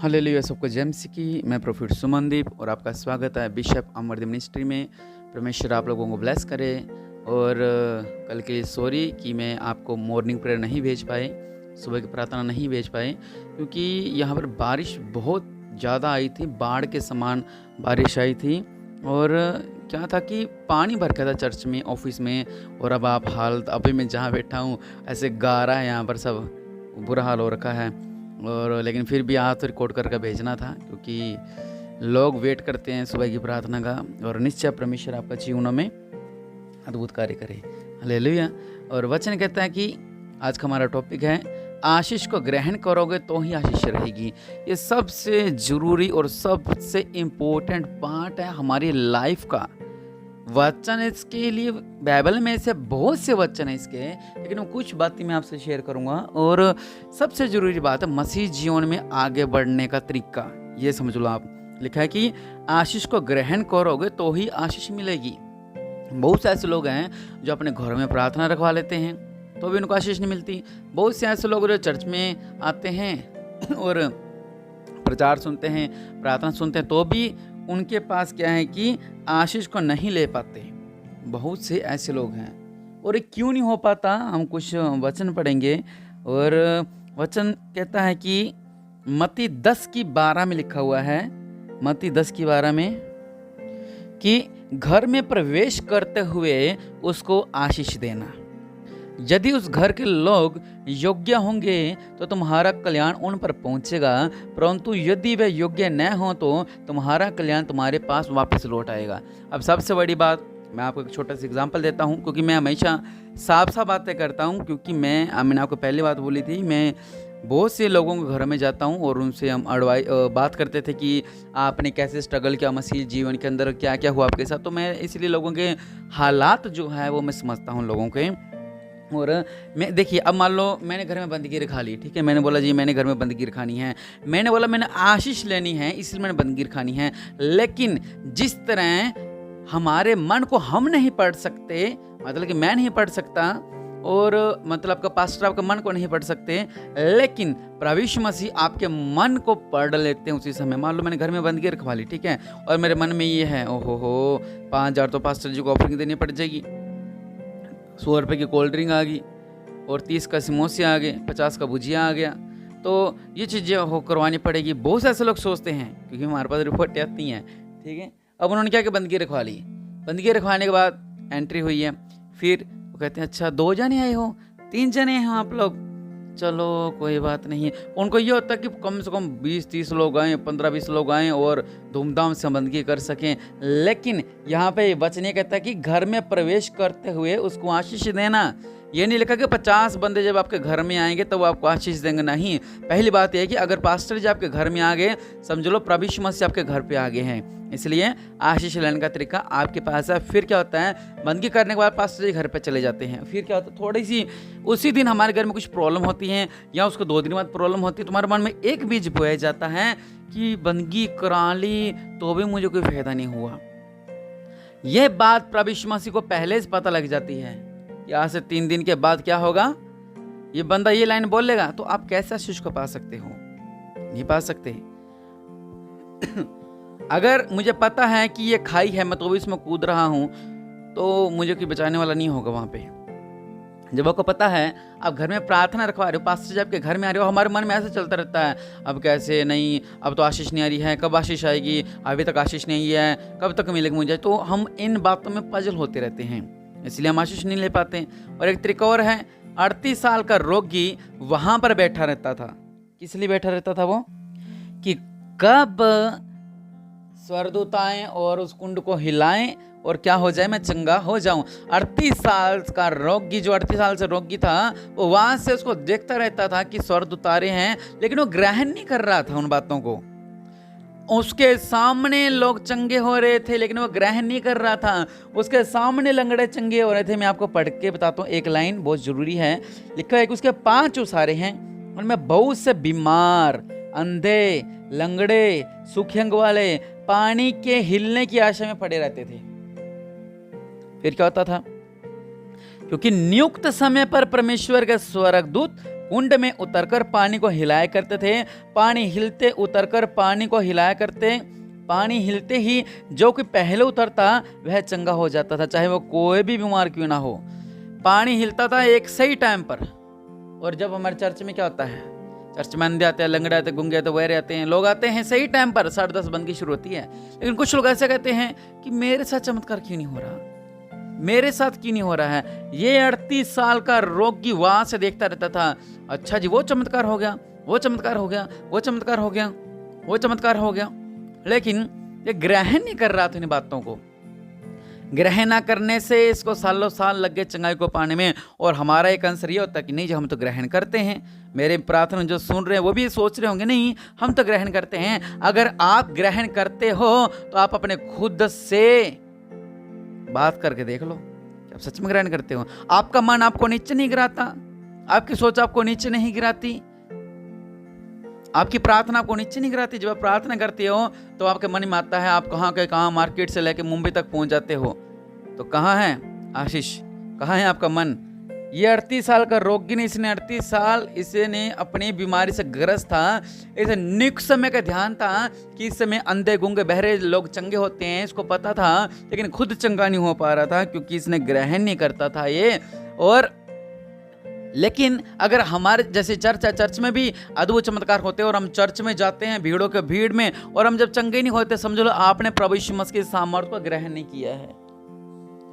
Hallelujah. सबको जय मसीह की। मैं प्रोफेट सुमनदीप और आपका स्वागत है बिशप अमरदीप मिनिस्ट्री में। परमेश्वर आप लोगों को ब्लेस करे। और कल के लिए सॉरी कि मैं आपको मॉर्निंग प्रेयर नहीं भेज पाए, सुबह की प्रार्थना नहीं भेज पाए, क्योंकि यहाँ पर बारिश बहुत ज़्यादा आई थी, बाढ़ के समान बारिश आई थी। और क्या था कि पानी भर गया था चर्च में, ऑफिस में। और अब आप हालत अभी मैं जहाँ बैठा हूँ ऐसे गारा है, यहाँ पर सब बुरा हाल हो रखा है। और लेकिन फिर भी आज तो रिकॉर्ड करके भेजना था, क्योंकि लोग वेट करते हैं सुबह की प्रार्थना का। और निश्चय परमेश्वर आपका जीवनों में अद्भुत कार्य करे। हालेलुया। और वचन कहता है कि आज का हमारा टॉपिक है, आशीष को ग्रहण करोगे तो ही आशीष रहेगी। ये सबसे ज़रूरी और सबसे इम्पोर्टेंट पार्ट है हमारी लाइफ का। वचन इसके लिए बाइबल में ऐसे बहुत से वचन है इसके, लेकिन कुछ बातें मैं आपसे शेयर करूंगा। और सबसे जरूरी बात है मसीह जीवन में आगे बढ़ने का तरीका, ये समझ लो आप। लिखा है कि आशीष को ग्रहण करोगे तो ही आशीष मिलेगी। बहुत से ऐसे लोग हैं जो अपने घर में प्रार्थना रखवा लेते हैं तो भी उनको आशीष नहीं मिलती। बहुत से ऐसे लोग जो चर्च में आते हैं और प्रचार सुनते हैं, प्रार्थना सुनते हैं, तो भी उनके पास क्या है कि आशीष को नहीं ले पाते। बहुत से ऐसे लोग हैं। और ये क्यों नहीं हो पाता, हम कुछ वचन पढ़ेंगे। और वचन कहता है कि मत्ती 10:12 में लिखा हुआ है, मत्ती 10:12 में, कि घर में प्रवेश करते हुए उसको आशीष देना। यदि उस घर के लोग योग्य होंगे तो तुम्हारा कल्याण उन पर पहुंचेगा, परंतु यदि वे योग्य न हो तो तुम्हारा कल्याण तुम्हारे पास वापस लौट आएगा। अब सबसे बड़ी बात, मैं आपको एक छोटा सा एग्जांपल देता हूं, क्योंकि मैं हमेशा साफ साफ बातें करता हूं। क्योंकि मैंने आपको पहली बात बोली थी, मैं बहुत से लोगों के घर में जाता हूं और उनसे हम बात करते थे कि आपने कैसे स्ट्रगल किया मसीह जीवन के अंदर, क्या क्या हुआ आपके साथ। तो मैं इसलिए लोगों के हालात जो है वो मैं समझता हूँ लोगों के। और मैं देखिए, अब मान लो मैंने घर में बंदगी रखा ली, ठीक है, मैंने बोला जी मैंने घर में बंदगी रखानी है, मैंने बोला मैंने आशीष लेनी है इसलिए मैंने बंदगी रखानी है। लेकिन जिस तरह हमारे मन को हम नहीं पढ़ सकते, मतलब कि मैं नहीं पढ़ सकता, और मतलब आपका पास्टर आपका मन को नहीं पढ़ सकते, लेकिन प्रभु यीशु मसीह आपके मन को पढ़ लेते हैं उसी समय। मान लो मैंने घर में बंदगी रखवा ली, ठीक है, और मेरे मन में ये है, ओहो हो 5,000 तो पास्टर जी को ऑफरिंग देनी पड़ जाएगी, 100 रुपये की कोल्ड ड्रिंक आ गई, और 30 का समोसे आ गए, 50 का भुजिया आ गया, तो ये चीज़ें हो करवानी पड़ेगी। बहुत से ऐसे लोग सोचते हैं, क्योंकि हमारे पास रिपोर्ट आती हैं, ठीक है। अब उन्होंने क्या कि बंदगी रखवा ली। बंदगी रखवाने के बाद एंट्री हुई है, फिर वो कहते हैं अच्छा 2 जने आए हो, 3 जने हैं आप लोग, चलो कोई बात नहीं है। उनको ये होता है कि कम से कम 20-30 लोग आएँ, 15-20 लोग आएँ और धूमधाम से बंदगी कर सकें। लेकिन यहाँ पे वचन ये कहता है कि घर में प्रवेश करते हुए उसको आशीष देना। ये नहीं लिखा कि 50 बंदे जब आपके घर में आएंगे तो वो आपको आशीष देंगे, नहीं। पहली बात यह है कि अगर पास्टर जी आपके घर में आ गए, समझ लो प्रभु यीशु मसीह आपके घर पे आ गए हैं, इसलिए आशीष लेने का तरीका आपके पास है। फिर क्या होता है, बंदगी करने के बाद पास्टर जी घर पे चले जाते हैं। फिर क्या होता है, थोड़ी सी उसी दिन हमारे घर में कुछ प्रॉब्लम होती है या उसको 2 दिन बाद प्रॉब्लम होती है, तुम्हारे मन में एक बीज बोया जाता है कि बंदगी करा ली तो भी मुझे कोई फायदा नहीं हुआ। यह बात प्रभु यीशु मसीह को पहले से पता लग जाती है कि आज से 3 दिन के बाद क्या होगा, ये बंदा ये लाइन बोलेगा, तो आप कैसे आशीष को पा सकते हो? नहीं पा सकते। अगर मुझे पता है कि ये खाई है, मैं तो भी इसमें कूद रहा हूं, तो मुझे कोई बचाने वाला नहीं होगा वहां पे। जब आपको पता है, आप घर में प्रार्थना रखवा रहे हो, पास्टर जी आपके घर में आ रहे हो, हमारे मन में ऐसा चलता रहता है, अब कैसे नहीं, अब तो आशीष नहीं आ रही है, कब आशीष आएगी, अभी तक आशीष नहीं है, कब तक मिलेगी मुझे। तो हम इन बातों में पजल होते रहते हैं, इसलिए हम आशीष नहीं ले पाते। और एक तरीका और है, 38 साल का रोगी वहां पर बैठा रहता था। किस लिए बैठा रहता था वो? कि कब स्वर्गदूत आएं और उस कुंड को हिलाएं और क्या हो जाए, मैं चंगा हो जाऊं। 38 साल का रोगी, जो 38 साल से रोगी था, वो वहां से उसको देखता रहता था कि स्वर्गदूत आ रहे हैं, लेकिन वो ग्रहण नहीं कर रहा था उन बातों को। उसके सामने लोग चंगे हो रहे थे, लेकिन वो ग्रहण नहीं कर रहा था। उसके सामने लंगड़े चंगे हो रहे थे। मैं आपको पढ़ के बताता हूँ, एक लाइन बहुत जरूरी है। लिखा है कि उसके 5 उसारे हैं, उनमें बहुत से बीमार, अंधे, लंगड़े, सूखे अंग वाले पानी के हिलने की आशा में पड़े रहते थे। फिर क्या होता था, क्योंकि नियुक्त समय पर परमेश्वर के स्वर्गदूत कुंड में उतरकर पानी को हिलाया करते थे। पानी हिलते उतरकर पानी को हिलाया करते। पानी हिलते ही जो कोई पहले उतरता वह चंगा हो जाता था, चाहे वो कोई भी बीमार क्यों ना हो। पानी हिलता था एक सही टाइम पर। और जब हमारे चर्च में क्या होता है, चर्च में अंधे आते हैं, लंगड़े आते हैं, गुंगे आते हैं, बहरे आते हैं, लोग आते हैं सही टाइम पर, 10:30 बंद की शुरू होती है। लेकिन कुछ लोग ऐसे कहते हैं कि मेरे साथ चमत्कार क्यों नहीं हो रहा, मेरे साथ क्यों नहीं हो रहा है। ये 38 साल का रोगी वहां से देखता रहता था, अच्छा जी वो चमत्कार हो गया, वो चमत्कार हो गया, वो चमत्कार हो गया, वो चमत्कार हो गया, लेकिन ये ग्रहण नहीं कर रहा था इन बातों को। ग्रहण ना करने से इसको सालों साल लग गए चंगाई को पाने में। और हमारा एक आंसर ये होता कि नहीं जी हम तो ग्रहण करते हैं। मेरे प्रार्थना जो सुन रहे हैं वो भी सोच रहे होंगे नहीं हम तो ग्रहण करते हैं। अगर आप ग्रहण करते हो तो आप अपने खुद से बात करके देख लो कि आप सच में ग्रहण करते हो। आपका मन आपको नीचे नहीं गिराता, आपकी सोच आपको नीचे नहीं गिराती, आपकी प्रार्थना आपको नीचे नहीं गिराती। जब आप प्रार्थना करते हो तो आपके मन में आता है आप कहाँ के कहाँ मार्केट से लेके मुंबई तक पहुंच जाते हो। तो कहाँ है आशीष, कहाँ है आपका मन। ये 38 साल का रोगी ने, इसने 38 साल इसने अपनी बीमारी से ग्रस्त था। इसे निक समय का ध्यान था कि इस समय अंधे गुंगे बहरे लोग चंगे होते हैं, इसको पता था, लेकिन खुद चंगा नहीं हो पा रहा था क्योंकि इसने ग्रहण नहीं करता था ये। और लेकिन अगर हमारे जैसे चर्च है, चर्च में भी अद्भुत चमत्कार होते हैं और हम चर्च में जाते हैं भीड़ों के भीड़ में, और हम जब चंगे नहीं होते समझ लो आपने प्रभु यीशु मसीह की सामर्थ्य को ग्रहण नहीं किया है।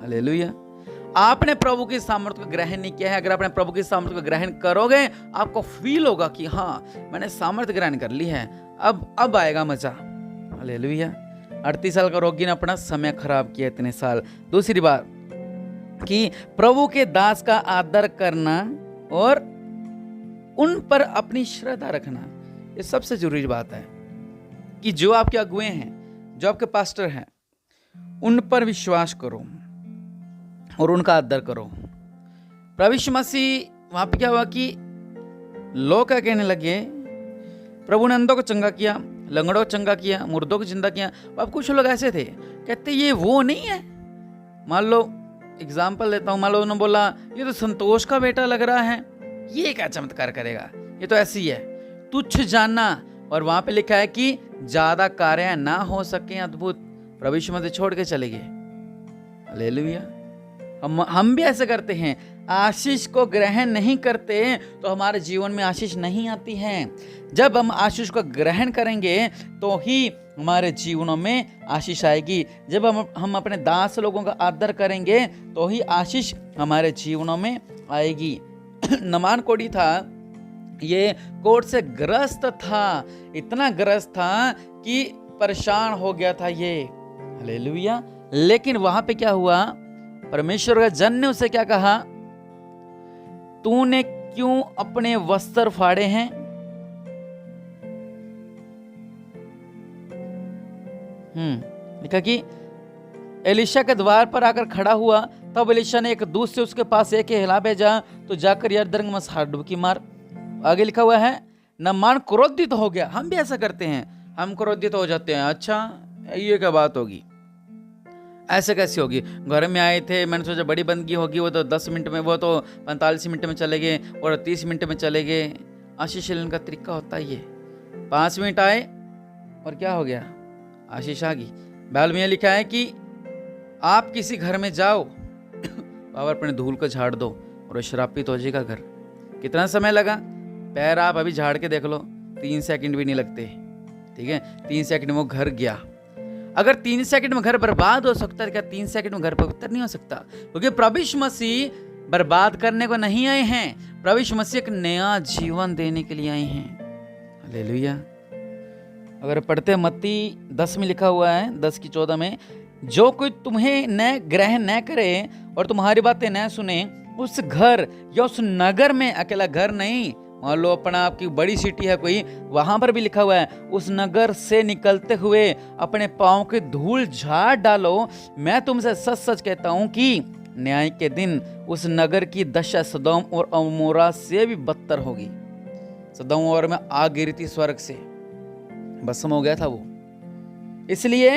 हालेलुया, आपने प्रभु की सामर्थ्य को ग्रहण नहीं किया है। अगर आपने प्रभु की सामर्थ्य को ग्रहण करोगे आपको फील होगा कि हाँ मैंने सामर्थ्य ग्रहण कर ली है, अब आएगा मजा। हालेलुया। 38 साल का रोगी ने अपना समय खराब किया इतने साल। दूसरी बात कि प्रभु के दास का आदर करना और उन पर अपनी श्रद्धा रखना, ये सबसे जरूरी बात है कि जो आपके अगुए हैं, जो आपके पास्टर हैं, उन पर विश्वास करो और उनका आदर करो। प्रभु यीशु मसीह वहां पे क्या हुआ कि लोग क्या कहने लगे, प्रभु ने अंधों को चंगा किया, लंगड़ों को चंगा किया, मुर्दों को जिंदा किया। अब कुछ लोग ऐसे थे कहते ये वो नहीं है। मान लो एग्जाम्पल देता हूँ, मान लो उन्होंने बोला ये तो संतोष का बेटा लग रहा है, ये क्या चमत्कार करेगा, ये तो ऐसी है, तुच्छ जानना। और वहां पे लिखा है कि ज्यादा कार्य ना हो सके अद्भुत, प्रभु यीशु मसीह छोड़ के चले गए। हालेलुया। हम भी ऐसे करते हैं, आशीष को ग्रहण नहीं करते तो हमारे जीवन में आशीष नहीं आती है। जब हम आशीष को ग्रहण करेंगे तो ही हमारे जीवनों में आशीष आएगी। जब हम अपने दास लोगों का आदर करेंगे तो ही आशीष हमारे जीवनों में आएगी। नमान कोढ़ी था, ये कोढ़ से ग्रस्त था, इतना ग्रस्त था कि परेशान हो गया था ये। हालेलुया। लेकिन वहां पे क्या हुआ, परमेश्वर का जन ने उसे क्या कहा, तूने क्यों अपने वस्त्र फाड़े हैं। लिखा कि एलिशा के द्वार पर आकर खड़ा हुआ, तब एलिशा ने एक दूत से उसके पास एक हिला भेजा, तो जाकर यरदन में 7 डुबकी मार। आगे लिखा हुआ है नामान क्रोधित हो गया। हम भी ऐसा करते हैं, हम क्रोधित हो जाते हैं, अच्छा ये क्या बात होगी, ऐसे कैसी होगी। घर में आए थे, मैंने सोचा बड़ी बंदगी होगी, वो तो 10 मिनट में, वो तो 45 मिनट में चले गए और 30 मिनट में चले गए। आशीष लेने का तरीका होता है ये, 5 मिनट आए और क्या हो गया, आशीष आ गई। बाइबल में लिखा है कि आप किसी घर में जाओ और अपने धूल को झाड़ दो और श्रापित हो जाएगा घर। कितना समय लगा, पैर आप अभी झाड़ के देख लो, 3 सेकंड भी नहीं लगते, ठीक है। 3 सेकंड में वो घर गया। अगर 3 सेकंड में घर बर्बाद हो सकता है, क्या 3 सेकंड में घर पवित्र नहीं हो सकता? क्योंकि प्रभु यीशु मसीह बर्बाद करने को नहीं आए हैं, प्रभु यीशु मसीह एक नया जीवन देने के लिए आए हैं। हालेलुया। अगर पढ़ते मत्ती 10 में लिखा हुआ है, 10:14 में, जो कोई तुम्हें न ग्रहण न करे और तुम्हारी बातें न सुने, उस घर या उस नगर में, अकेला घर नहीं, मान लो अपना आपकी बड़ी सिटी है कोई, वहां पर भी लिखा हुआ है उस नगर से निकलते हुए अपने पांव की धूल झाड़ डालो। मैं तुमसे सच सच कहता हूं कि न्याय के दिन उस नगर की दशा सदोम और अमोरा से भी बदतर होगी। सदोम और में आग गिरी थी स्वर्ग से, भस्म हो गया था वो। इसलिए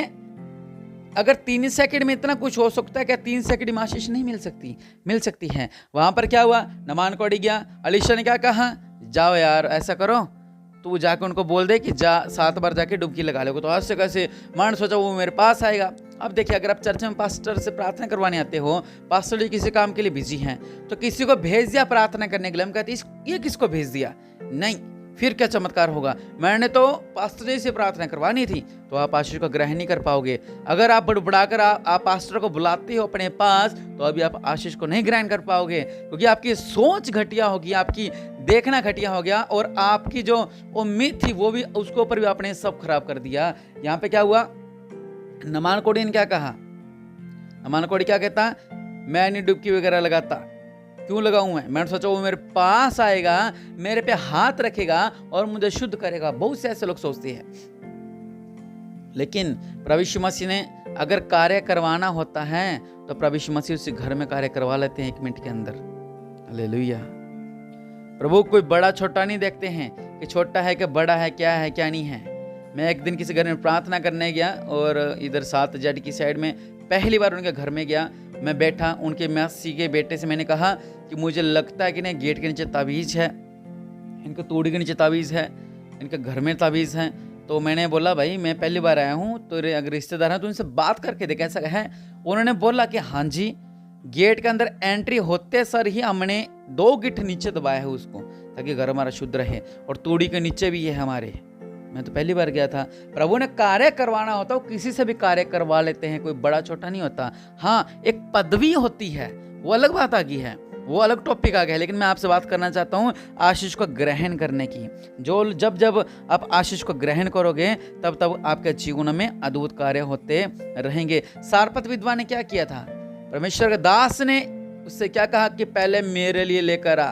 अगर 3 सेकंड में इतना कुछ हो सकता है, क्या 3 सेकंड में आशीष नहीं मिल सकती? मिल सकती है। वहां पर क्या हुआ, नामान कोढ़ी गया, एलीशा ने क्या कहा, जाओ यार ऐसा करो, तू जाके उनको बोल दे कि जा 7 बार जाके डुबकी लगा लोगे। तो आज से कैसे मान सोचा वो मेरे पास आएगा। अब देखिए, अगर आप चर्च में पास्टर से प्रार्थना करवाने आते हो, पास्टर जी किसी काम के लिए बिजी हैं, तो किसी को भेज दिया प्रार्थना करने के लिए, हम कहते हैं ये किसको भेज दिया? नहीं, फिर क्या चमत्कार होगा? मैंने तो पास्टर जी से प्रार्थना करवानी थी। तो आप आशीष को ग्रहण नहीं कर पाओगे। अगर आप बड़बड़ाकर आप पास्टर को बुलाते हो अपने पास, तो अभी आप आशीष को नहीं ग्रहण कर पाओगे, क्योंकि आपकी सोच घटिया होगी, आपकी देखना घटिया हो गया, और आपकी जो उम्मीद थी वो भी, उसके ऊपर भी आपने सब खराब कर दिया। यहाँ पे क्या हुआ? नमान कोड़ी ने क्या कहा? नमान कोड़ी क्या कहता? मैं नहीं डुबकी वगैरह लगाता। क्यों लगाऊं मैंने सोचा वो मेरे पास आएगा, मेरे पे हाथ रखेगा और मुझे शुद्ध करेगा। बहुत से ऐसे लोग सोचते हैं। लेकिन प्रभु यीशु मसीह ने अगर कार्य करवाना होता है तो प्रभु यीशु मसीह उसे घर में कार्य करवा लेते हैं 1 मिनट के अंदर। हालेलुया। प्रभु कोई बड़ा छोटा नहीं देखते हैं कि छोटा है कि बड़ा है, क्या है क्या नहीं है। मैं एक दिन किसी घर में प्रार्थना करने गया और इधर 7 जेड की साइड में पहली बार उनके घर में गया। मैं बैठा, उनके मासी के बेटे से मैंने कहा कि मुझे लगता है कि नहीं गेट के नीचे ताबीज़ है, इनके तूड़ी के नीचे ताबीज़ है, इनके घर में ताबीज़ है। तो मैंने बोला भाई मैं पहली बार आया हूँ, तो अगर रिश्तेदार हैं तो उनसे बात करके देख ऐसा है। उन्होंने बोला कि हाँ जी, गेट के अंदर एंट्री होते सर ही हमने 2 गिट्ठ नीचे दबाया है उसको, ताकि घर हमारा शुद्ध रहे, और तूड़ी के नीचे भी ये है हमारे। मैं तो पहली बार गया था। प्रभु ने कार्य करवाना होता है, वो किसी से भी कार्य करवा लेते हैं, कोई बड़ा छोटा नहीं होता। हाँ, एक पदवी होती है, वो अलग बात आ गई है, वो अलग टॉपिक आ गया है। लेकिन मैं आपसे बात करना चाहता हूँ आशीष को ग्रहण करने की। जब आप आशीष को ग्रहण करोगे, तब तब आपके जीवन में अद्भुत कार्य होते रहेंगे। सारपत विधवा ने क्या किया था? परमेश्वर के दास ने उससे क्या कहा कि पहले मेरे लिए लेकर आ।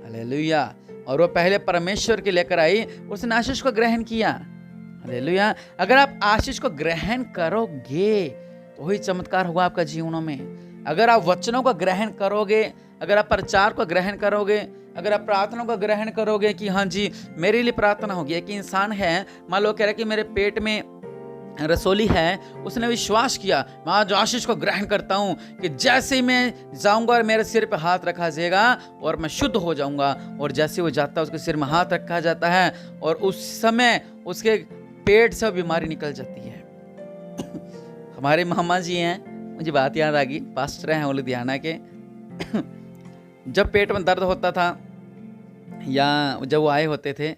हालेलुया। और वो पहले परमेश्वर के लेकर आई, उसने आशीष को ग्रहण किया। हालेलुया। अगर आप आशीष को ग्रहण करोगे तो वही चमत्कार होगा आपका जीवनों में। अगर आप वचनों को ग्रहण करोगे, अगर आप प्रचार को ग्रहण करोगे, अगर आप प्रार्थना को ग्रहण करोगे कि हाँ जी मेरे लिए प्रार्थना होगी। एक इंसान है, मान लो कह रहा है कि मेरे पेट में रसोली है, उसने विश्वास किया मैं आज आशीष को ग्रहण करता हूं कि जैसे ही मैं जाऊंगा और मेरे सिर पे हाथ रखा जाएगा और मैं शुद्ध हो जाऊंगा। और जैसे वो जाता है उसके सिर में हाथ रखा जाता है और उस समय उसके पेट से बीमारी निकल जाती है। हमारे मामा जी हैं, मुझे बात याद आ गई, पास्टर हैं लुधियाना के। जब पेट में दर्द होता था या जब वो आए होते थे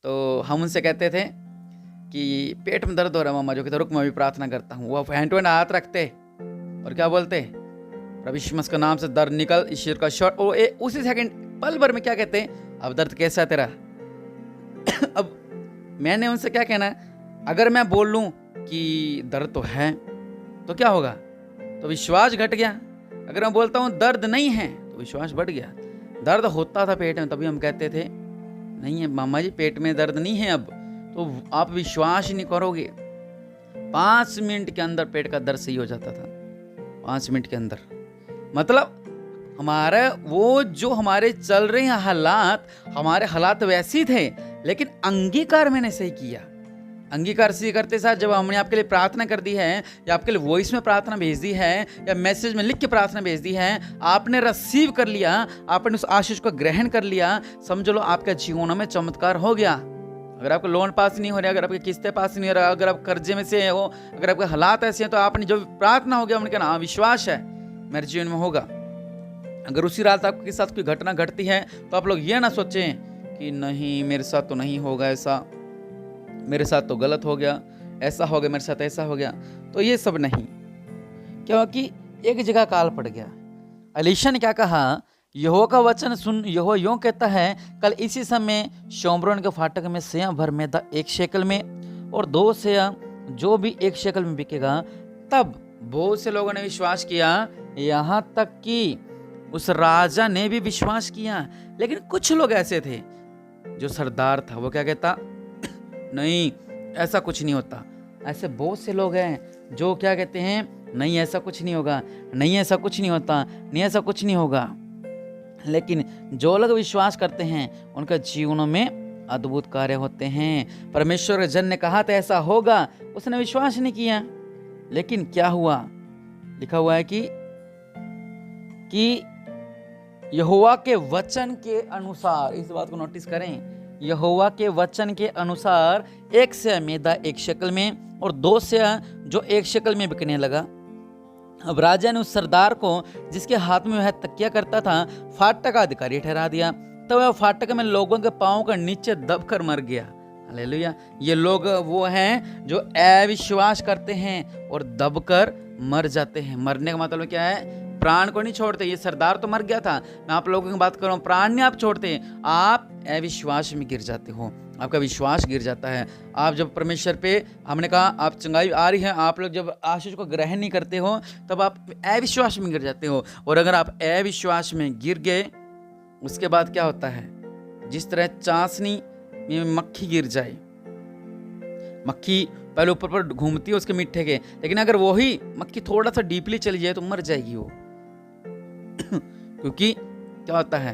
तो हम उनसे कहते थे कि पेट में दर्द हो रहा है मामा, जो कहते रुक मैं भी प्रार्थना करता हूँ। वो हैंड टू हैंड हाथ रखते और क्या बोलते, प्रभु यीशु मसीह के नाम से दर्द निकल, ईश्वर का शॉट। वो उसी सेकंड पल भर में क्या कहते हैं, अब दर्द कैसा है तेरा? अब मैंने उनसे क्या कहना है, अगर मैं बोल लूँ कि दर्द तो है तो क्या होगा? तो विश्वास घट गया। अगर मैं बोलता हूँ दर्द नहीं है तो विश्वास बढ़ गया। दर्द होता था पेट में, तभी हम कहते थे नहीं है मामा जी पेट में दर्द नहीं है अब, तो आप विश्वास ही नहीं करोगे 5 मिनट के अंदर पेट का दर्द सही हो जाता था। 5 मिनट के अंदर, मतलब हमारा वो जो हमारे चल रहे हैं हालात, हमारे हालात वैसे थे, लेकिन अंगीकार मैंने सही किया। अंगीकार सही करते साथ जब हमने आपके लिए प्रार्थना कर दी है, या आपके लिए वॉइस में प्रार्थना भेज दी है, या मैसेज में लिख के प्रार्थना भेज दी है, आपने रिसीव कर लिया, आपने उस आशीष को ग्रहण कर लिया, समझ लो आपके जीवन में चमत्कार हो गया। अगर आपका लोन पास नहीं हो रहा, अगर आपकी किस्तें पास नहीं हो रहा, अगर आप कर्जे में से हो, अगर आपके हालात ऐसे हैं, तो आपने जो प्रार्थना हो गया, उन्होंने कहा हाँ विश्वास है मेरे जीवन में होगा। अगर उसी रात आपके साथ कोई घटना घटती है तो आप लोग ये ना सोचें कि नहीं मेरे साथ तो नहीं होगा ऐसा, मेरे साथ तो गलत हो गया, ऐसा हो गया, मेरे साथ ऐसा हो गया। तो ये सब नहीं, क्योंकि एक जगह काल पड़ गया। एलीशा ने क्या कहा, यहोवा का वचन सुन, यहोवा यूं कहता है कल इसी समय शोम्रोन के फाटक में सेया भर मैदा 1 शेकल में और 2 सेया जो भी 1 शेकल में बिकेगा। तब बहुत से लोगों ने विश्वास किया, यहाँ तक कि उस राजा ने भी विश्वास किया। लेकिन कुछ लोग ऐसे थे, जो सरदार था वो क्या कहता, नहीं ऐसा कुछ नहीं होता। ऐसे बहुत से लोग हैं जो क्या कहते हैं, नहीं ऐसा कुछ नहीं होगा, नहीं ऐसा कुछ नहीं होता, नहीं ऐसा कुछ नहीं होगा। लेकिन जो लोग विश्वास करते हैं उनका जीवनों में अद्भुत कार्य होते हैं। परमेश्वर के जन ने कहा था ऐसा होगा, उसने विश्वास नहीं किया, लेकिन क्या हुआ, लिखा हुआ है कि यहोवा के वचन के अनुसार, इस बात को नोटिस करें, यहोवा के वचन के अनुसार 1 सेर मैदा 1 शेकल में और 2 सेर जो 1 शेकल में बिकने लगा। अब राजा ने उस सरदार को, जिसके हाथ में वह तकिया करता था, फाटक का अधिकारी ठहरा दिया। तो वह फाटक में लोगों के पांव का नीचे दबकर मर गया। हालेलुया। ये लोग वो हैं जो अविश्वास करते हैं और दबकर मर जाते हैं। मरने का मतलब क्या है? प्राण को नहीं छोड़ते। ये सरदार तो मर गया था, मैं आप लोगों की बात कर रहा हूँ। प्राण नहीं आप छोड़ते, आप अविश्वास में गिर जाते हो, आपका विश्वास गिर जाता है। आप जब परमेश्वर पे, हमने कहा आप चंगाई आ रही है, आप लोग जब आशीष को ग्रहण नहीं करते हो तब आप अविश्वास में गिर जाते हो। और अगर आप अविश्वास में गिर गए, उसके बाद क्या होता है? जिस तरह चाशनी में मक्खी गिर जाए, मक्खी पहले ऊपर पर घूमती है उसके मीठे के, लेकिन अगर वही मक्खी थोड़ा सा डीपली चली जाए तो मर जाएगी वो क्योंकि क्या होता है?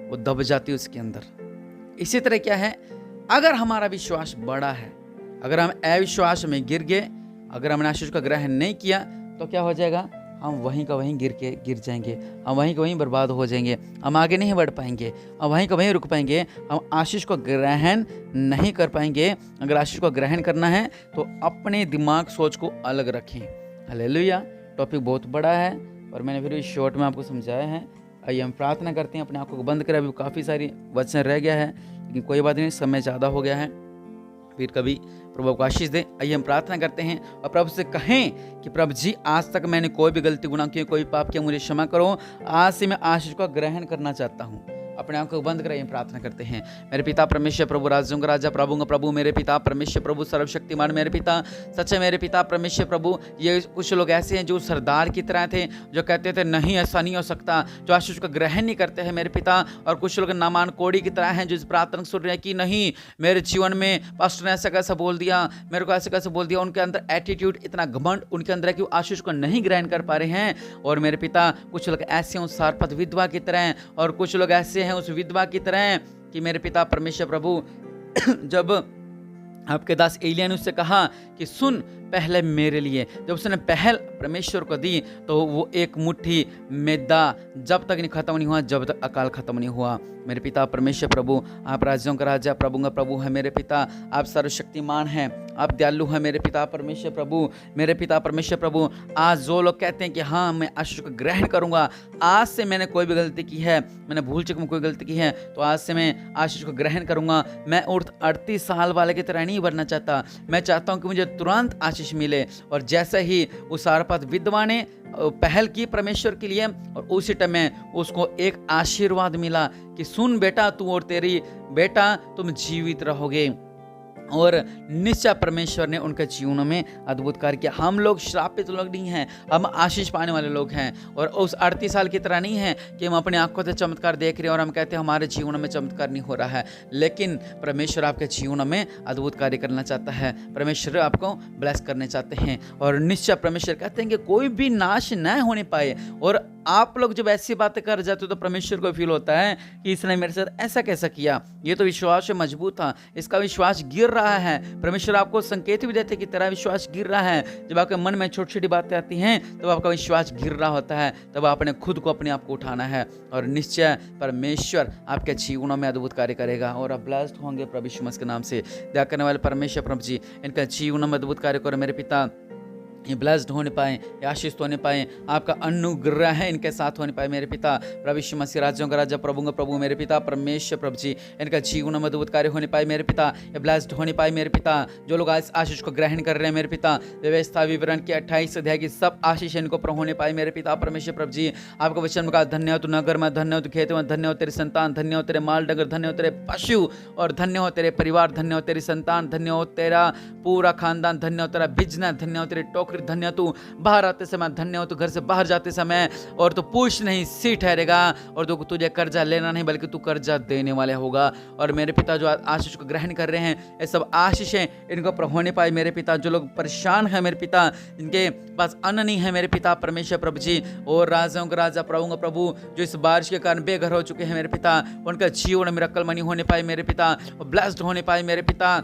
वो दब जाती है उसके अंदर। इसी तरह क्या है? अगर हमारा विश्वास बड़ा है, अगर हम अविश्वास में गिर गए, अगर हमने आशीष का ग्रहण नहीं किया, तो क्या हो जाएगा? हम वहीं का वहीं गिर जाएंगे, हम वहीं का वहीं बर्बाद हो जाएंगे, हम आगे नहीं बढ़ पाएंगे, हम वहीं का वहीं रुक पाएंगे, हम आशीष को ग्रहण नहीं कर पाएंगे। अगर आशीष को ग्रहण करना है तो अपने दिमाग सोच को अलग रखें। हालेलुया। टॉपिक बहुत बड़ा है और मैंने फिर भी शॉर्ट में आपको समझाया है। आइए हम प्रार्थना करते हैं, अपने आंखों को बंद करें। अभी काफ़ी सारी वचन रह गया है, लेकिन कोई बात नहीं, समय ज़्यादा हो गया है, फिर कभी प्रभु को आशीष दें। आइए हम प्रार्थना करते हैं और प्रभु से कहें कि प्रभु जी, आज तक मैंने कोई भी गलती, गुनाह किया, कोई पाप किया, मुझे क्षमा करो। आज से मैं आशीष को ग्रहण करना चाहता हूँ। अपने आंखों को बंद करें, प्रार्थना करते हैं। मेरे पिता परमेश्वर प्रभु, राज्यों का राजा, प्रभु का प्रभु, मेरे पिता परमेश्वर प्रभु, सर्वशक्तिमान मेरे पिता, सच्चे मेरे पिता परमेश्वर प्रभु। ये कुछ लोग ऐसे हैं जो सरदार की तरह थे, जो कहते थे नहीं ऐसा नहीं हो सकता, जो आशीष को ग्रहण नहीं करते हैं मेरे पिता। और कुछ लोग नामान कोड़ी की तरह हैं जो इस प्रार्थना सुन रहे हैं कि नहीं, मेरे जीवन में पास्टर ने ऐसा कैसा बोल दिया, मेरे को ऐसा कैसे बोल दिया। उनके अंदर एटीट्यूड, इतना घमंड उनके अंदर है कि वो आशीष को नहीं ग्रहण कर पा रहे हैं। और मेरे पिता, कुछ लोग ऐसे हैं उस सारपत विधवा की तरह, और कुछ लोग ऐसे हैं उस विधवा की तरह कि मेरे पिता परमेश्वर प्रभु जब आपके दास एलिय्याह ने उससे कहा कि सुन, पहले मेरे लिए, जब उसने पहल परमेश्वर को दी तो वो एक मुट्ठी मैदा जब तक नहीं खत्म नहीं हुआ, जब तक अकाल खत्म नहीं हुआ। मेरे पिता परमेश्वर प्रभु, आप राज्यों का राजा, प्रभु का प्रभु है मेरे पिता। आप सर्वशक्तिमान हैं, आप दयालु हैं मेरे पिता परमेश्वर प्रभु। मेरे पिता परमेश्वर प्रभु, आज जो लोग कहते हैं कि हाँ मैं आशीष को ग्रहण करूंगा, आज से मैंने कोई भी गलती की है, मैंने भूल चुक में कोई गलती की है, तो आज से मैं आशीष को ग्रहण करूंगा। मैं 38 साल वाले की तरह नहीं बनना चाहता, मैं चाहता हूं कि मुझे तुरंत आशीष मिले। और जैसे ही उस सारपत विधवा ने पहल की परमेश्वर के लिए, और उसी टाइम में उसको एक आशीर्वाद मिला कि सुन बेटा, तू और तेरी बेटा तुम जीवित रहोगे। और निश्चय परमेश्वर ने उनके जीवनों में अद्भुत कार्य किया। हम लोग श्रापित लोग नहीं हैं, हम आशीष पाने वाले लोग हैं। और उस 38 साल की तरह नहीं है कि हम अपने आंखों से चमत्कार देख रहे हैं और हम कहते हैं हमारे जीवन में चमत्कार नहीं हो रहा है, लेकिन परमेश्वर आपके जीवन में अद्भुत कार्य करना चाहता है। परमेश्वर आपको ब्लेस करने चाहते हैं। और निश्चय परमेश्वर कहते हैं कि कोई भी नाश न होने पाए। और आप लोग जब ऐसी बातें कर जाते हो तो परमेश्वर को फील होता है कि इसने मेरे साथ ऐसा कैसा किया, ये तो विश्वास से मजबूत था, इसका विश्वास गिर रहा है। परमेश्वर आपको संकेत भी देते कि तेरा विश्वास गिर रहा है। जब आपके मन में छोटी छोटी बातें आती हैं तब आपका विश्वास गिर रहा होता है, तब आपने खुद को अपने आप को उठाना है। और निश्चय परमेश्वर आपके जीवनों में अद्भुत कार्य करेगा और आप ब्लेस्ड होंगे प्रभु यीशु मसीह के नाम से। दया करने वाले परमेश्वर प्रभु जी, इनका जीवनों में अद्भुत कार्य करो मेरे पिता। ये ब्लेस्ड होने पाए, ये आशीष होने पाए, आपका अनुग्रह है इनके साथ होने पाए मेरे पिता। प्रभु यीशु मसीह, राज्यों का राजा, प्रभु का प्रभु मेरे पिता परमेश्वर प्रभु जी, इनका जीवन में अद्भुत कार्य होने पाए मेरे पिता। ये ब्लेस्ड होने पाए मेरे पिता। जो लोग आज आशीष को ग्रहण कर रहे हैं मेरे पिता, व्यवस्था विवरण के 28 अध्याय की सब आशीष इनको पर होने पाए मेरे पिता परमेश्वर प्रभु जी। आपका वचन में कहा, धन्य हो तू नगर में, धन्य हो तू खेत में, धन्य हो तेरे संतान, धन्य हो तेरे माल डगर, धन्य हो तेरे पशु, और धन्य हो तेरे परिवार, धन्य हो तेरी संतान, धन्य हो तेरा पूरा खानदान, धन्य हो तेरा बिजनेस, धन्य हो तेरी टोकरी, धन्य तू बाहर आते समय, धन्य हो तू घर से बाहर जाते समय। और तू पूछ नहीं सी ठहरेगा, और तो तुझे कर्जा लेना नहीं बल्कि तू कर्जा देने वाले होगा। और मेरे पिता जो आशीष को ग्रहण कर रहे हैं, ये सब आशीषें इनको पर होने पाए मेरे पिता। जो लोग परेशान हैं मेरे पिता, जिनके पास अन्न नहीं है मेरे पिता परमेश्वर प्रभु जी, और राजाओं का राजा, प्रभु का प्रभु, जो इस बारिश के कारण बेघर हो चुके हैं मेरे पिता, उनका जीवन मिरेकल मनी होने पाए मेरे पिता, और ब्लेस्ड होने पाए मेरे पिता।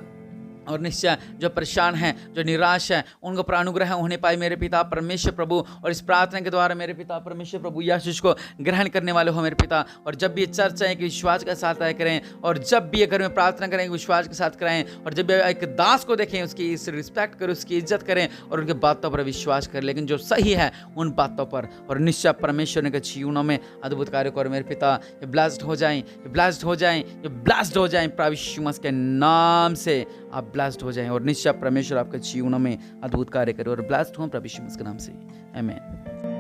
और निश्चय जो परेशान हैं, जो निराश हैं, उनको पर अनुग्रह होने पाए मेरे पिता परमेश्वर प्रभु। और इस प्रार्थना के द्वारा मेरे पिता परमेश्वर प्रभु यीशु को ग्रहण करने वाले हो मेरे पिता। और जब भी ये चर्चा है कि विश्वास के साथ तय करें, और जब भी अगर में प्रार्थना करें विश्वास के साथ कराएं, और जब भी एक दास को देखें उसकी रिस्पेक्ट करें, उसकी इज्जत करें और उनके बातों पर विश्वास करें, लेकिन जो सही है उन बातों पर। और निश्चय परमेश्वर ने जीवनों में अद्भुत कार्य करो मेरे पिता। ये ब्लेस्ड हो जाएं, ये ब्लेस्ड हो जाएं, ये ब्लेस्ड हो जाएं प्रभु यीशु मसीह के नाम से आप ब्लेस्ड हो जाएं। और निश्चय परमेश्वर आपके जीवनों में अद्भुत कार्य करे और ब्लेस्ड हो प्रभु यीशु मसीह के नाम से, आमीन।